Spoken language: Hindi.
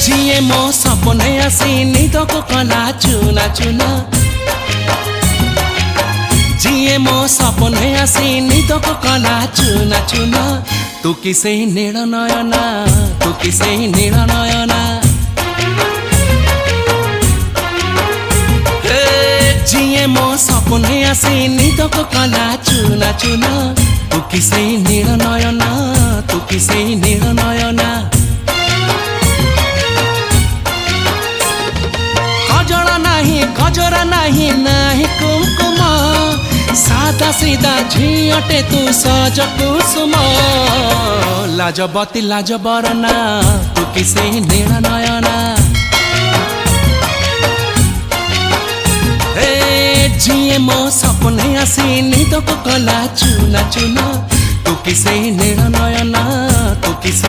जिए मो सपने आसी निद को कला चुना चुना जिए मो सपने आसी निद को कला चुना चुना तू किसे नील नयना तू किसे नील नयना जिए मो सपने आसी निद को कला चुना चुना तू किसे नील नयना तू किसे नील नयना गजरा नहीं नहीं कुमकुम सादा सीधा झीटे तू सज कुसुम लाजबती लाज बरना तू किसे नील नयना जिए मो सपने आसी निद को कला चुना चुना तू किसे नील नयना तू किसे